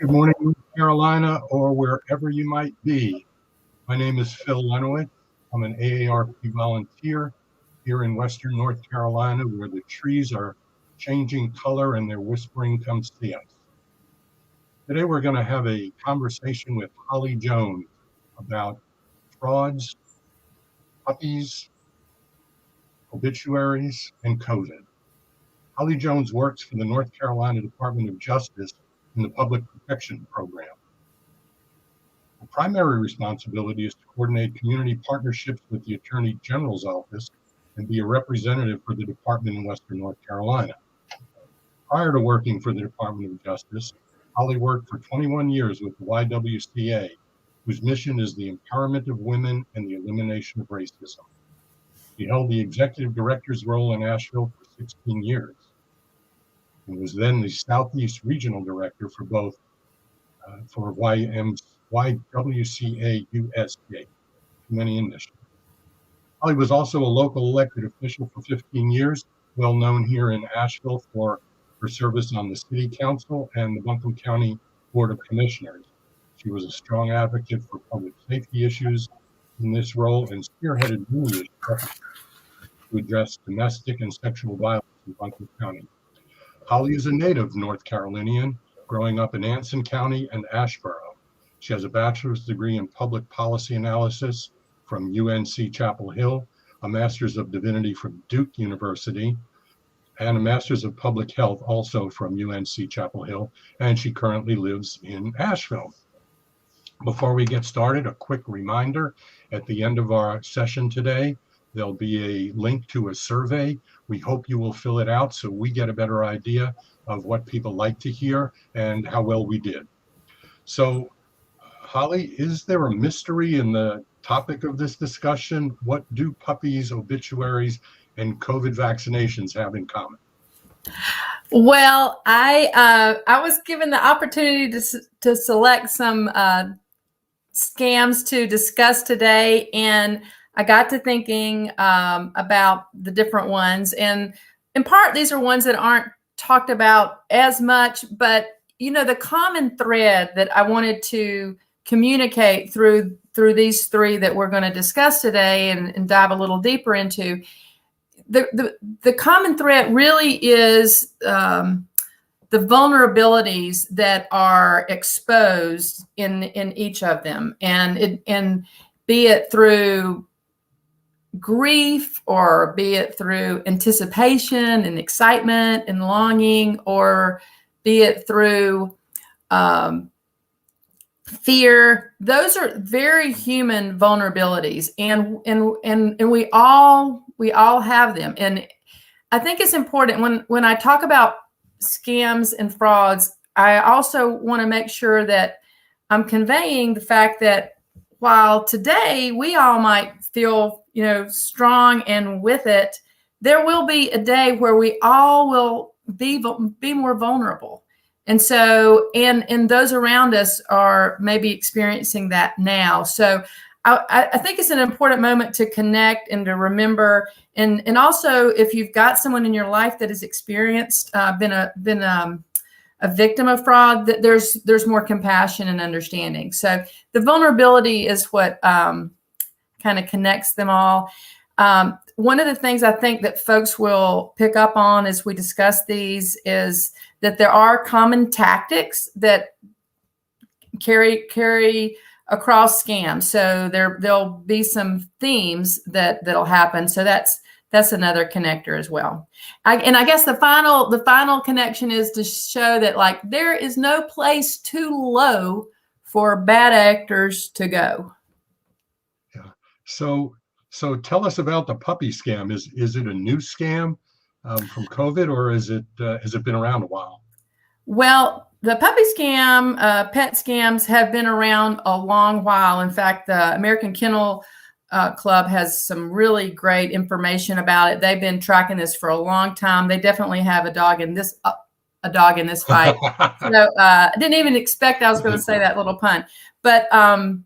Good morning, North Carolina, or wherever you might be. My name is Phil Lenowitz. I'm an AARP volunteer here in Western North Carolina, where the trees are changing color and they're whispering, "Come see us." Today, we're going to have a conversation with Holly Jones about frauds, puppies, obituaries, and COVID. Holly Jones works for the North Carolina Department of Justice in the Public Protection Program. The primary responsibility is to coordinate community partnerships with the Attorney General's office and be a representative for the department in Western North Carolina. Prior to working for the Department of Justice, Holly worked for 21 years with the YWCA, whose mission is the empowerment of women and the elimination of racism. She held the executive director's role in Asheville for 16 years and was then the Southeast Regional Director for both for YWCA USA, too many initials. Holly was also a local elected official for 15 years, well known here in Asheville for her service on the City Council and the Buncombe County Board of Commissioners. She was a strong advocate for public safety issues in this role and spearheaded many efforts to address domestic and sexual violence in Buncombe County. Holly is a native North Carolinian, growing up in Anson County and Asheboro. She has a bachelor's degree in public policy analysis from UNC Chapel Hill, a master's of divinity from Duke University, and a master's of public health also from UNC Chapel Hill, and she currently lives in Asheville. Before we get started, a quick reminder: at the end of our session today, there'll be a link to a survey. We hope you will fill it out so we get a better idea of what people like to hear and how well we did. So, Holly, is there a mystery in the topic of this discussion? What do puppies, obituaries, and COVID vaccinations have in common? Well, I was given the opportunity to select some scams to discuss today, and I got to thinking about the different ones. And in part, these are ones that aren't talked about as much, but the common thread that I wanted to communicate through these three that we're going to discuss today and dive a little deeper into, the common thread really is the vulnerabilities that are exposed in each of them, and be it through grief, or be it through anticipation and excitement and longing, or be it through fear. Those are very human vulnerabilities, and we all have them. And I think it's important when I talk about scams and frauds, I also want to make sure that I'm conveying the fact that while today we all might feel strong and with it, there will be a day where we all will be more vulnerable. And so, and those around us are maybe experiencing that now. So I think it's an important moment to connect and to remember. And also, if you've got someone in your life that has experienced, been a victim of fraud, that there's more compassion and understanding. So the vulnerability is what kind of connects them all. One of the things I think that folks will pick up on as we discuss these is that there are common tactics that carry across scams. So there'll be some themes that'll happen. So that's another connector as well. I guess the final connection is to show that there is no place too low for bad actors to go. Yeah. So tell us about the puppy scam. Is it a new scam from COVID, or has it been around a while? Well, the puppy scam, pet scams have been around a long while. In fact, the American Kennel Club has some really great information about it. They've been tracking this for a long time. They definitely have a dog in this fight. So I didn't even expect I was going to say that little pun. But I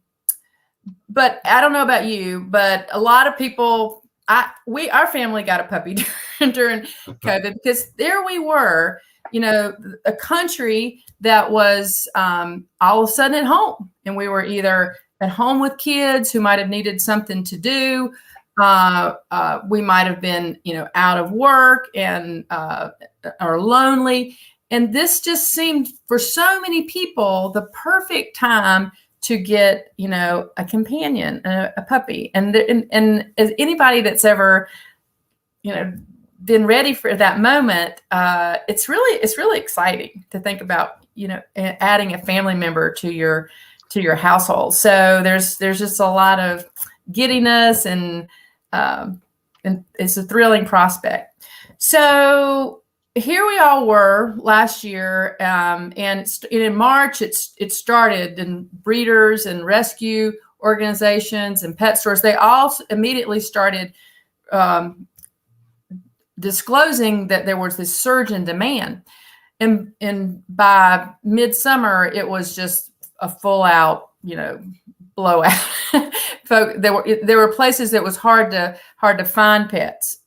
don't know about you, but a lot of people our family got a puppy during COVID, because there we were, a country that was all of a sudden at home, and we were either at home with kids who might have needed something to do. We might have been, out of work and or lonely. And this just seemed, for so many people, the perfect time to get, a companion, a puppy. And as anybody that's ever, been ready for that moment, it's really exciting to think about, adding a family member to your household. So there's just a lot of giddiness, and it's a thrilling prospect. So here we all were last year, and in March it started, and breeders and rescue organizations and pet stores, they all immediately started disclosing that there was this surge in demand, and by midsummer it was just a full out, blowout. There were places that was hard to find pets,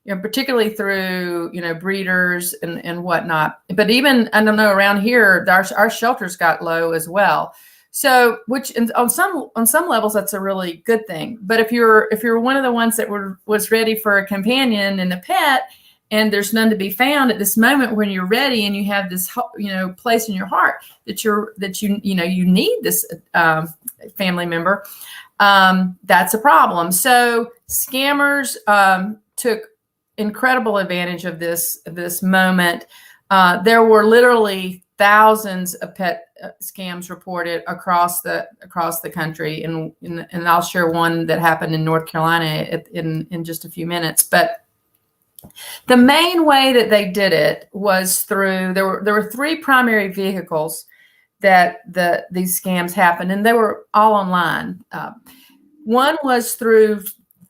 particularly through, breeders and whatnot. But even, I don't know, around here, our shelters got low as well. So, which on some levels, that's a really good thing. But if you're one of the ones that was ready for a companion and a pet, and there's none to be found at this moment when you're ready, and you have this, place in your heart that you need this family member, that's a problem. So scammers took incredible advantage of this moment. There were literally thousands of pet scams reported across the country, and I'll share one that happened in North Carolina in just a few minutes. But the main way that they did it was through, there were three primary vehicles that these scams happened, and they were all online. One was through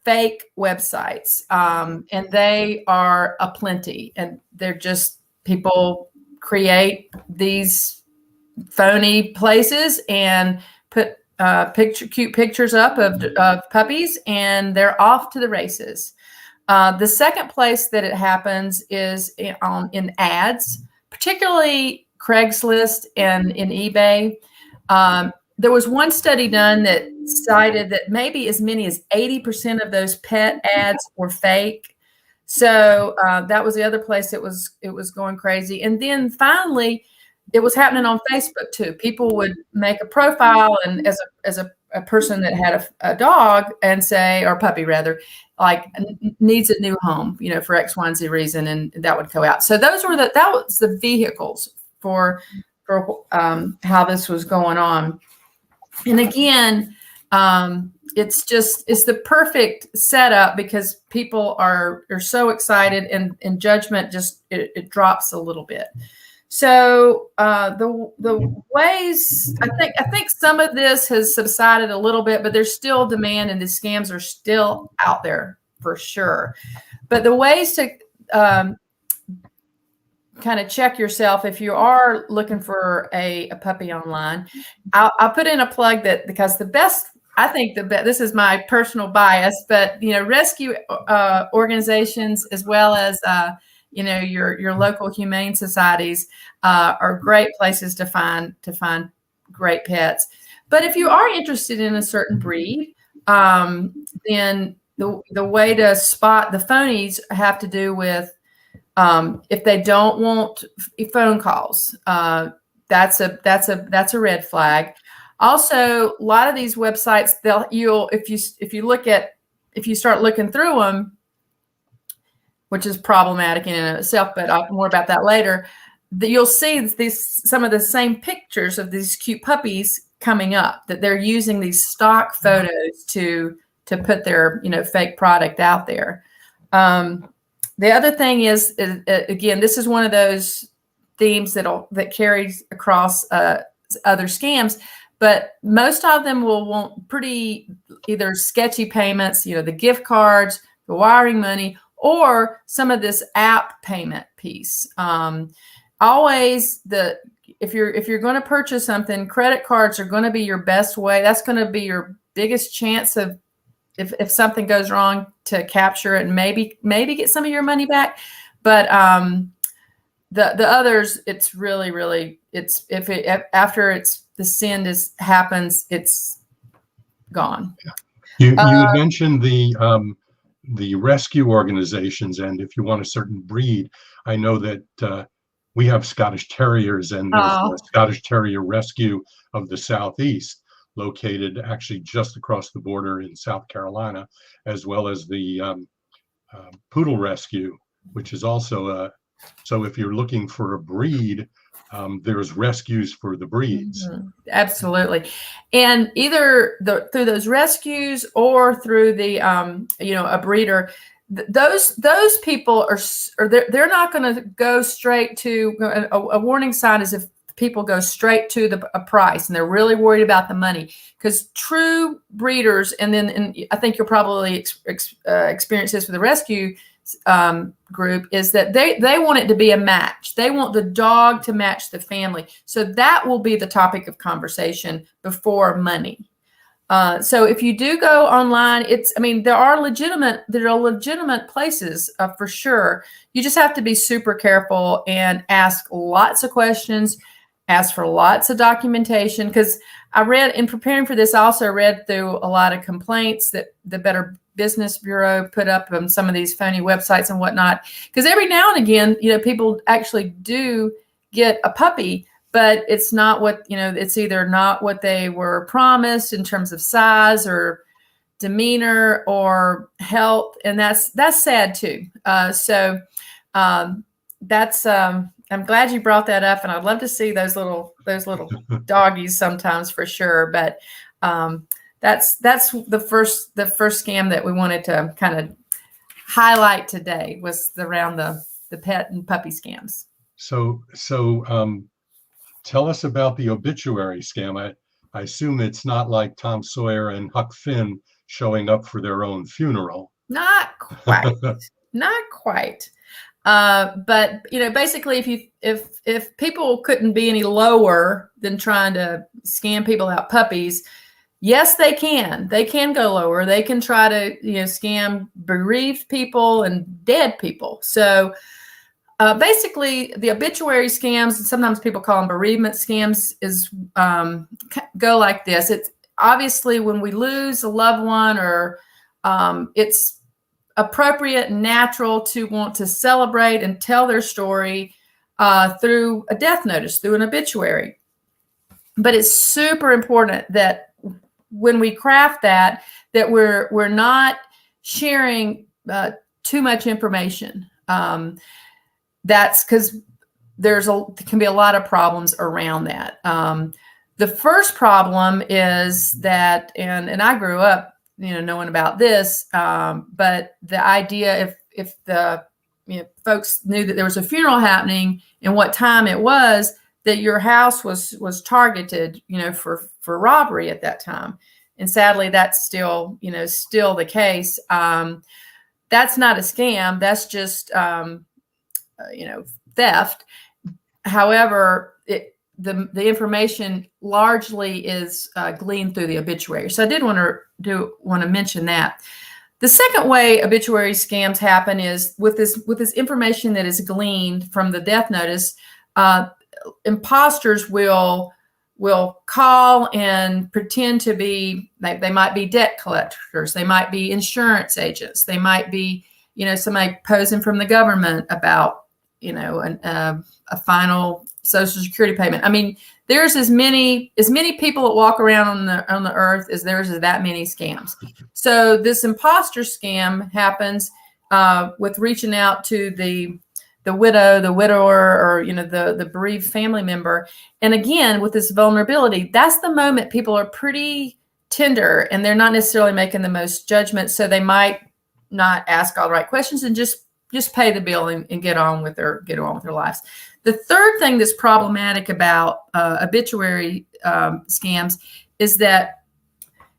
fake websites, and they are aplenty, and they're just, people create these phony places and put cute pictures up of puppies, and they're off to the races. The second place that it happens is in ads, particularly Craigslist and in eBay. There was one study done that cited that maybe as many as 80% of those pet ads were fake. So that was the other place it was going crazy. And then finally, it was happening on Facebook too. People would make a profile, and as a person that had a dog, and say, or puppy rather, like needs a new home, for X, Y, and Z reason, and that would go out. So that was the vehicles for how this was going on. And again, it's the perfect setup, because people are so excited, and judgment just it drops a little bit. So the ways, I think some of this has subsided a little bit, but there's still demand, and the scams are still out there for sure. But the ways to kind of check yourself if you are looking for a puppy online, I'll put in a plug that, because this is my personal bias, but rescue organizations, as well as your local humane societies, are great places to find great pets. But if you are interested in a certain breed, then the way to spot the phonies have to do with, if they don't want phone calls, that's a red flag. Also, a lot of these websites, if you start looking through them, which is problematic in and of itself, but I'll more about that later, that you'll see some of the same pictures of these cute puppies coming up, that they're using these stock photos to put their fake product out there. The other thing is again, this is one of those themes that carries across other scams, but most of them will want pretty either sketchy payments, the gift cards, the wiring money, or some of this app payment piece. Always if you're going to purchase something, credit cards are going to be your best way. That's going to be your biggest chance of if something goes wrong, to capture it and maybe get some of your money back. But the others, it's really it's after the sin happens, it's gone. You had mentioned the rescue organizations, and if you want a certain breed, I know that we have Scottish Terriers, and there's a Scottish Terrier Rescue of the Southeast, located actually just across the border in South Carolina, as well as the Poodle Rescue, which is also so if you're looking for a breed, there's rescues for the breeds. Mm-hmm. Absolutely. And either through those rescues or through the, a breeder, those people they're not going to go straight to a warning sign is if people go straight to a price and they're really worried about the money, because true breeders, and I think you'll probably experience this with the rescue group, is that they want it to be a match. They want the dog to match the family. So that will be the topic of conversation before money. So if you do go online, there are legitimate places for sure. You just have to be super careful and ask lots of questions, ask for lots of documentation. Because I read, in preparing for this, I also read through a lot of complaints that the Better Business Bureau put up on some of these phony websites and whatnot. Because every now and again, people actually do get a puppy, but it's not what, it's either not what they were promised in terms of size or demeanor or health. And that's sad too. I'm glad you brought that up, and I'd love to see those little doggies sometimes for sure. But that's the first scam that we wanted to kind of highlight today, was around the pet and puppy scams. So tell us about the obituary scam. I assume it's not like Tom Sawyer and Huck Finn showing up for their own funeral. Not quite. Not quite. But basically, if people couldn't be any lower than trying to scam people out puppies, yes, they can. They can go lower. They can try to scam bereaved people and dead people. So basically, the obituary scams, and sometimes people call them bereavement scams, go like this. It's obviously when we lose a loved one, or it's appropriate and natural to want to celebrate and tell their story through a death notice, through an obituary. But it's super important that when we craft that we're not sharing too much information. That's because there can be a lot of problems around that. The first problem is that, and I grew up knowing about this, but the idea, if the folks knew that there was a funeral happening and what time it was, that your house was targeted, for robbery at that time. And sadly, that's still the case. That's not a scam. That's just theft. However, the information largely is gleaned through the obituary. So I did want to mention that. The second way obituary scams happen is with this information that is gleaned from the death notice. Imposters will call and pretend to be, they might be debt collectors, they might be insurance agents, they might be somebody posing from the government about a final Social Security payment. I mean, there's as many people that walk around on the earth as there's that many scams. So this imposter scam happens with reaching out to the widow, the widower, or the bereaved family member. And again, with this vulnerability, that's the moment people are pretty tender and they're not necessarily making the most judgment. So they might not ask all the right questions and just pay the bill and get on with their lives. The third thing that's problematic about obituary scams is that,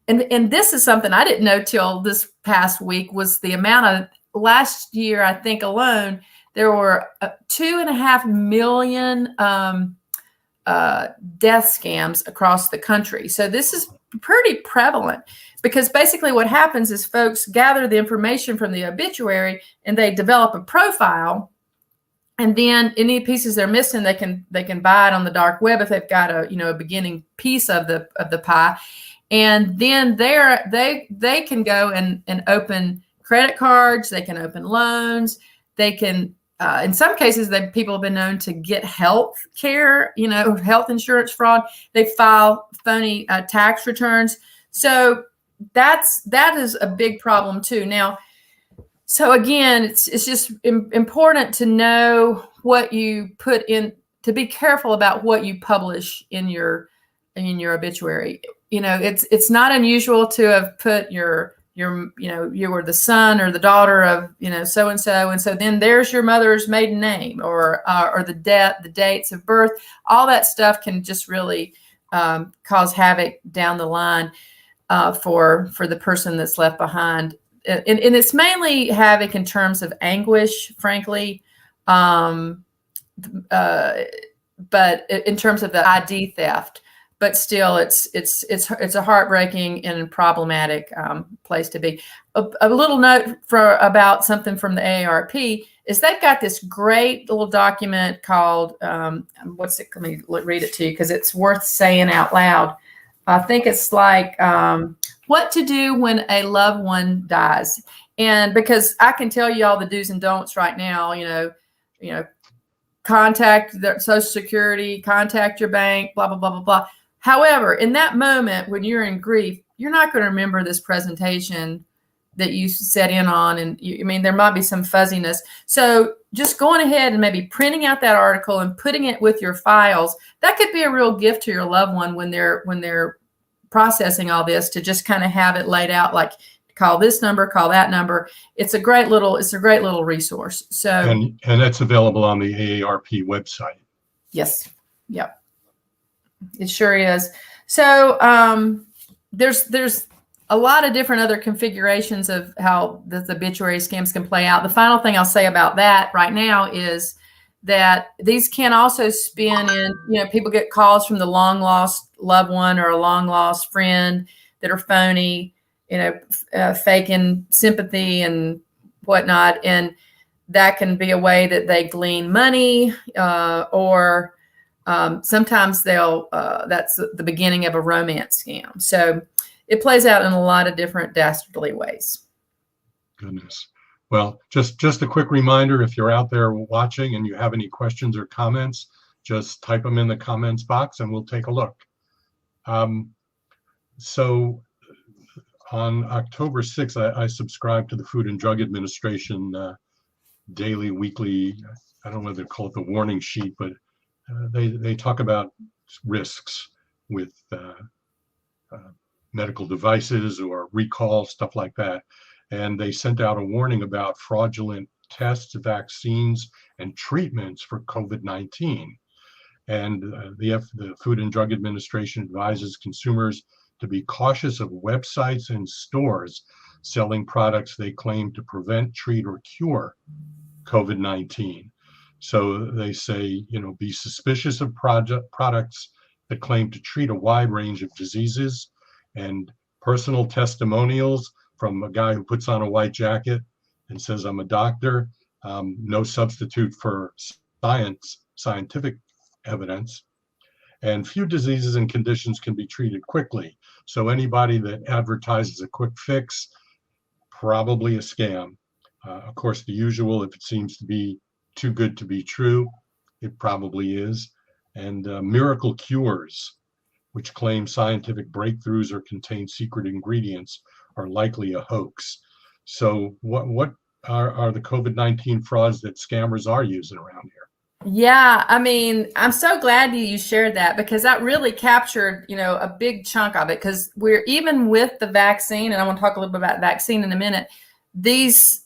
and this is something I didn't know till this past week, was the amount of, last year, I think alone, there were 2.5 million death scams across the country. So this is pretty prevalent. because basically what happens is folks gather the information from the obituary and they develop a profile. And then any pieces they're missing, they can buy it on the dark web if they've got a beginning piece of the pie, and then they can go and open credit cards, they can open loans, they can in some cases people have been known to get health care, health insurance fraud. They file phony tax returns, so that is a big problem too. Now. So again, it's just important to know what you put in, to be careful about what you publish in your obituary. It's not unusual to have put you were the son or the daughter of so and so then there's your mother's maiden name or the dates of birth. All that stuff can just really cause havoc down the line for the person that's left behind. And it's mainly havoc in terms of anguish, frankly, but in terms of the ID theft. But still, it's a heartbreaking and problematic place to be. A little note about something from the AARP is they've got this great little document called what's it? Let me read it to you because it's worth saying out loud. I think it's like what to do when a loved one dies. And because I can tell you all the do's and don'ts right now, contact their Social Security, contact your bank, blah, blah, blah, blah, blah. However, in that moment, when you're in grief, you're not going to remember this presentation that you set in on. And there might be some fuzziness. So just going ahead and maybe printing out that article and putting it with your files, that could be a real gift to your loved one when they're processing all this, to just kind of have it laid out, like call this number, call that number. It's a great little resource. So and that's available on the AARP website. Yes. Yep. It sure is. So there's a lot of different other configurations of how the obituary scams can play out. The final thing I'll say about that right now is that these can also spin in, people get calls from the long lost loved one or a long lost friend that are phony, faking sympathy and whatnot. And that can be a way that they glean money or sometimes that's the beginning of a romance scam. So it plays out in a lot of different dastardly ways. Goodness. Well, just a quick reminder, if you're out there watching and you have any questions or comments, just type them in the comments box and we'll take a look. So on October 6th, I subscribed to the Food and Drug Administration daily, weekly, I don't know whether to call it the warning sheet, but they talk about risks with medical devices or recall, stuff like that. And they sent out a warning about fraudulent tests, vaccines, and treatments for COVID-19. And the Food and Drug Administration advises consumers to be cautious of websites and stores selling products they claim to prevent, treat, or cure COVID-19. So they say, be suspicious of products that claim to treat a wide range of diseases, and personal testimonials from a guy who puts on a white jacket and says, I'm a doctor, no substitute for scientific evidence. And few diseases and conditions can be treated quickly. So anybody that advertises a quick fix, probably a scam. Of course, the usual, if it seems to be too good to be true, it probably is. And miracle cures, which claim scientific breakthroughs or contain secret ingredients, are likely a hoax. So what are the COVID-19 frauds that scammers are using around here? Yeah, I'm so glad you shared that, because that really captured, a big chunk of it, because we're even with the vaccine, and I want to talk a little bit about vaccine in a minute, these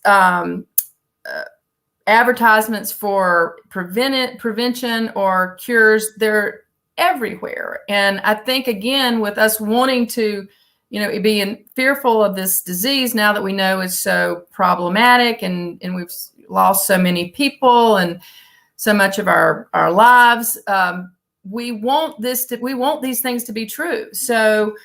advertisements for prevention or cures, they're everywhere. And I think, again, with us wanting to being fearful of this disease now that we know is so problematic, and we've lost so many people and so much of our lives, we want these things to be true. So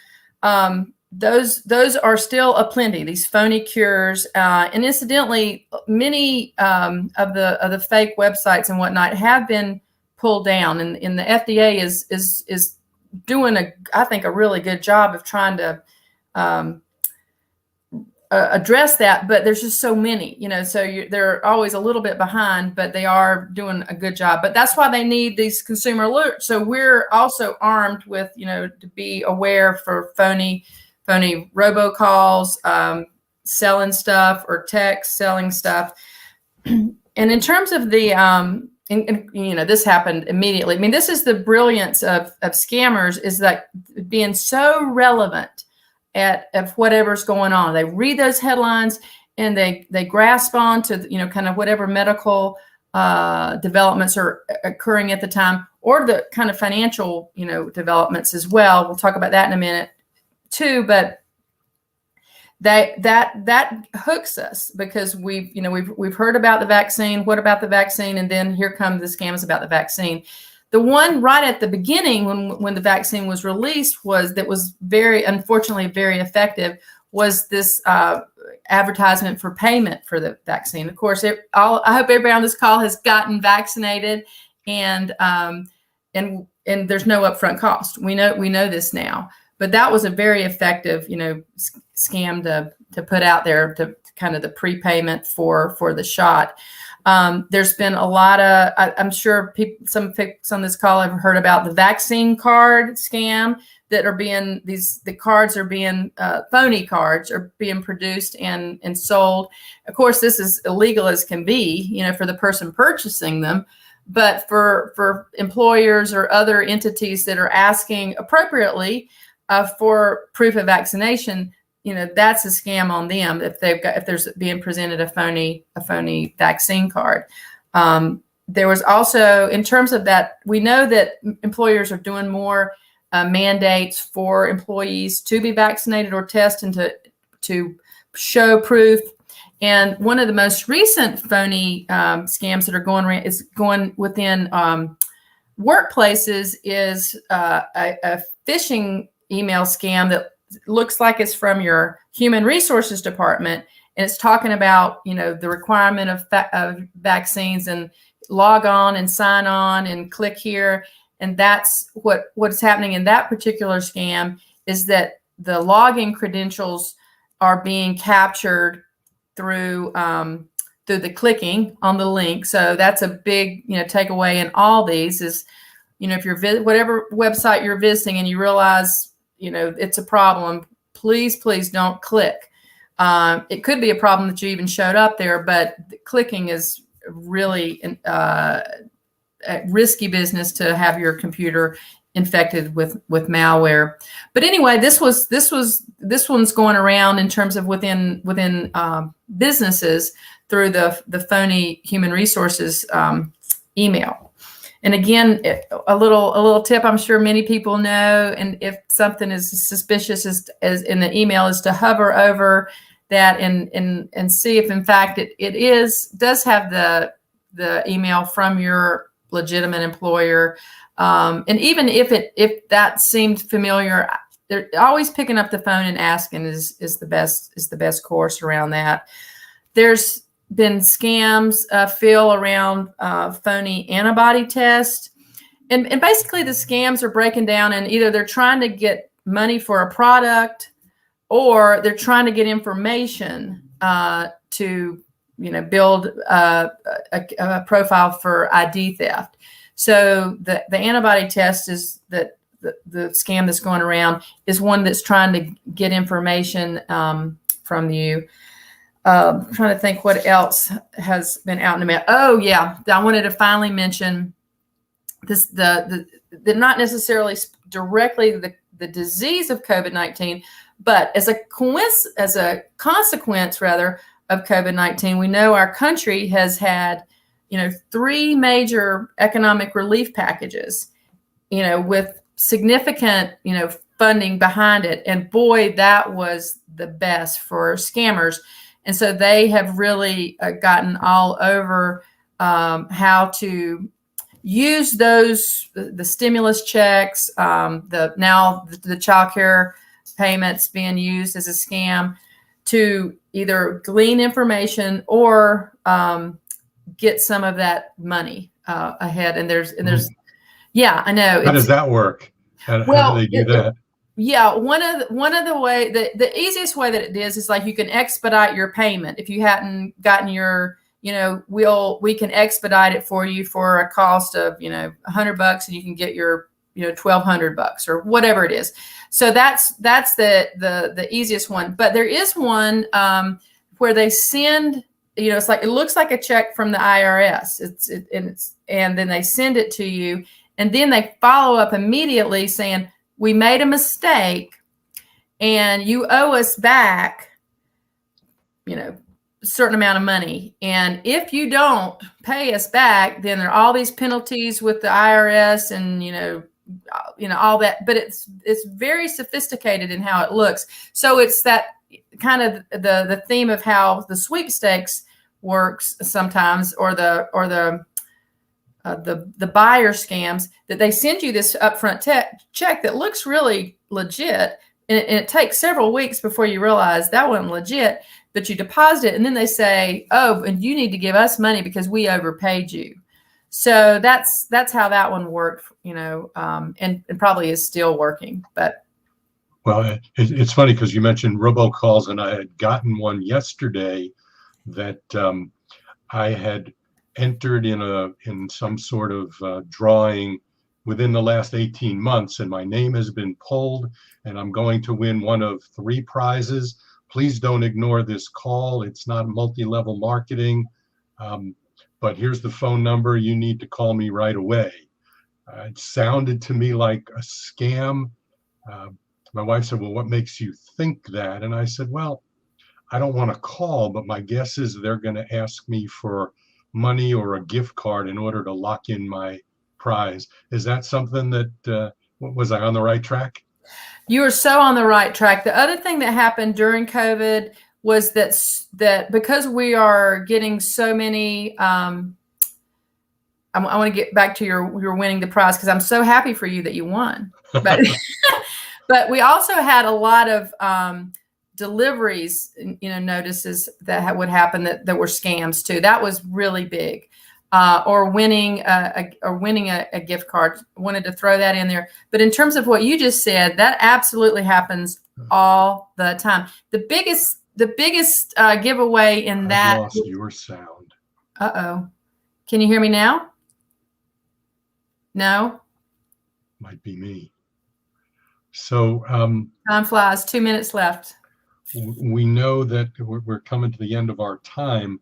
those are still aplenty, these phony cures. And incidentally, many of the fake websites and whatnot have been pulled down, and the FDA is doing I think a really good job of trying to address that, but there's just so many, so they're always a little bit behind, but they are doing a good job. But that's why they need these consumer alerts. So we're also armed with, to be aware for phony robocalls, selling stuff, or text selling stuff. And in terms of the, this happened immediately. I mean, this is the brilliance of scammers, is that being so relevant of whatever's going on. They read those headlines and they grasp on to, kind of whatever medical developments are occurring at the time, or the kind of financial, developments as well. We'll talk about that in a minute too, but that hooks us, because we've heard about the vaccine. What about the vaccine? And then here come the scams about the vaccine. The one right at the beginning, when the vaccine was released, was unfortunately very effective, was this advertisement for payment for the vaccine. Of course, I hope everybody on this call has gotten vaccinated, and there's no upfront cost. We know this now, but that was a very effective, scam to put out there, to kind of the prepayment for the shot. There's been a lot of, I'm sure some folks on this call have heard about the vaccine card scam that are being, the cards are being, phony cards are being produced and sold. Of course, this is illegal as can be, for the person purchasing them, but for employers or other entities that are asking appropriately for proof of vaccination, that's a scam on them if there's being presented a phony vaccine card. There was also, in terms of that, we know that employers are doing more mandates for employees to be vaccinated or test and to show proof. And one of the most recent phony scams that are going within workplaces is a phishing email scam that looks like it's from your human resources department, and it's talking about the requirement of vaccines, and log on and sign on and click here. And that's what's happening in that particular scam, is that the login credentials are being captured through the clicking on the link. So that's a big takeaway in all these is, if you're whatever website you're visiting and you realize it's a problem, please don't click. It could be a problem that you even showed up there, but clicking is really a risky business to have your computer infected with malware. But anyway, this one's going around in terms of within businesses through the phony human resources email. And again, a little tip I'm sure many people know, and if something is suspicious as in the email, is to hover over that and see if in fact it does have the email from your legitimate employer. And even if that seemed familiar, they're always picking up the phone and asking is the best course around that. There's been scams, Phil, around phony antibody tests. And basically the scams are breaking down, and either they're trying to get money for a product, or they're trying to get information to build a profile for ID theft. So the antibody test is that the scam that's going around is one that's trying to get information from you. I'm trying to think what else has been out in the mail. Oh yeah, I wanted to finally mention this: the not necessarily directly the disease of COVID-19, but as a consequence rather of COVID-19, we know our country has had 3 major economic relief packages, with significant funding behind it, and boy, that was the best for scammers. And so they have really gotten all over how to use the stimulus checks, the child care payments being used as a scam to either glean information or get some of that money ahead. And there's yeah, I know. How does that work? How do they do that? Yeah, one of the way the easiest way that it is like you can expedite your payment. If you hadn't gotten your, we can expedite it for you for a cost of $100, and you can get your $1,200 or whatever it is. So that's the easiest one. But there is one where they send, it's like, it looks like a check from the IRS. And then they send it to you, and then they follow up immediately saying, we made a mistake and you owe us back, a certain amount of money. And if you don't pay us back, then there are all these penalties with the IRS and, all that. But it's very sophisticated in how it looks. So it's that kind of the theme of how the sweepstakes works sometimes, or the buyer scams, that they send you this upfront check that looks really legit, and it takes several weeks before you realize that wasn't legit, but you deposit it, and then they say, oh, and you need to give us money because we overpaid you. So that's how that one worked, and probably is still working. But well, it's funny because you mentioned robocalls, and I had gotten one yesterday that I had entered in some sort of drawing within the last 18 months, and my name has been pulled, and I'm going to win one of 3 prizes. Please don't ignore this call. It's not multi-level marketing, but here's the phone number. You need to call me right away. It sounded to me like a scam. My wife said, well, what makes you think that? And I said, well, I don't want to call, but my guess is they're going to ask me for money or a gift card in order to lock in my prize. Is that something that, was I on the right track? You were so on the right track. The other thing that happened during COVID was that because we are getting so many, I want to get back to you're winning the prize, because I'm so happy for you that you won. But but we also had a lot of deliveries, notices that would happen that were scams too. That was really big. Or winning a gift card. Wanted to throw that in there. But in terms of what you just said, that absolutely happens all the time. The biggest giveaway in that. I've lost your sound. Uh-oh. Can you hear me now? No? Might be me. So time flies. 2 minutes left. We know that we're coming to the end of our time.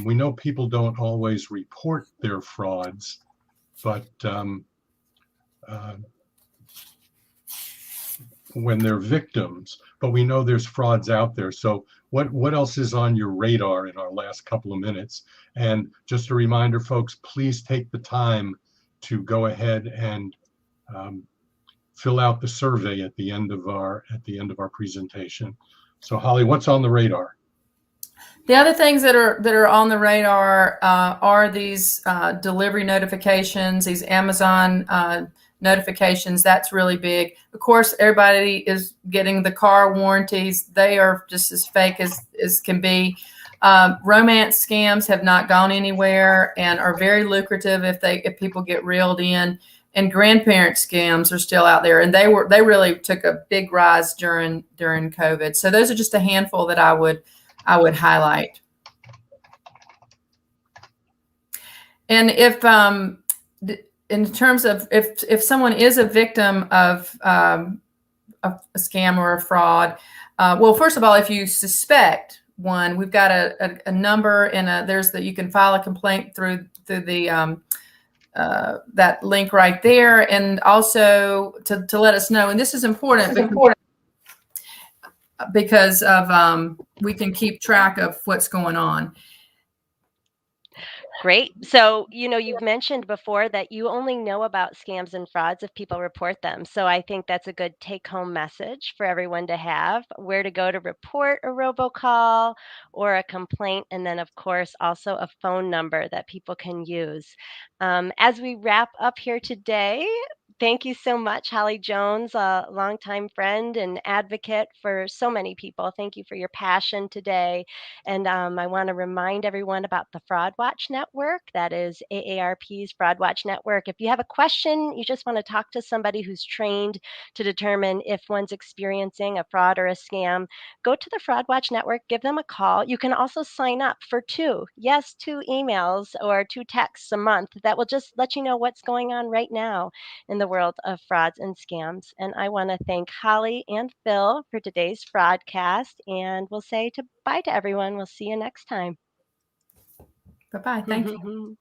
We know people don't always report their frauds, but when they're victims, but we know there's frauds out there. So what else is on your radar in our last couple of minutes? And just a reminder, folks, please take the time to go ahead and fill out the survey at the end of our presentation. So Holly, what's on the radar? The other things that are on the radar are these delivery notifications, these Amazon notifications. That's really big. Of course, everybody is getting the car warranties. They are just as fake as can be. Romance scams have not gone anywhere and are very lucrative if people get reeled in. And grandparent scams are still out there, and they really took a big rise during COVID. So those are just a handful that I would highlight. And if in terms of if someone is a victim of a scam or a fraud, well, first of all, if you suspect one, we've got a number and you can file a complaint through the that link right there, and also to let us know. And this is important because of we can keep track of what's going on. Great. So, you've mentioned before that you only know about scams and frauds if people report them. So I think that's a good take-home message for everyone to have, where to go to report a robocall or a complaint, and then, of course, also a phone number that people can use. As we wrap up here today, Thank you so much, Holly Jones, a longtime friend and advocate for so many people. Thank you for your passion today. And I want to remind everyone about the Fraud Watch Network. That is AARP's Fraud Watch Network. If you have a question, you just want to talk to somebody who's trained to determine if one's experiencing a fraud or a scam, go to the Fraud Watch Network, give them a call. You can also sign up for two emails or 2 texts a month that will just let you know what's going on right now in the world of frauds and scams. And I want to thank Holly and Phil for today's Fraudcast. And we'll say bye to everyone. We'll see you next time. Bye-bye. Thank you.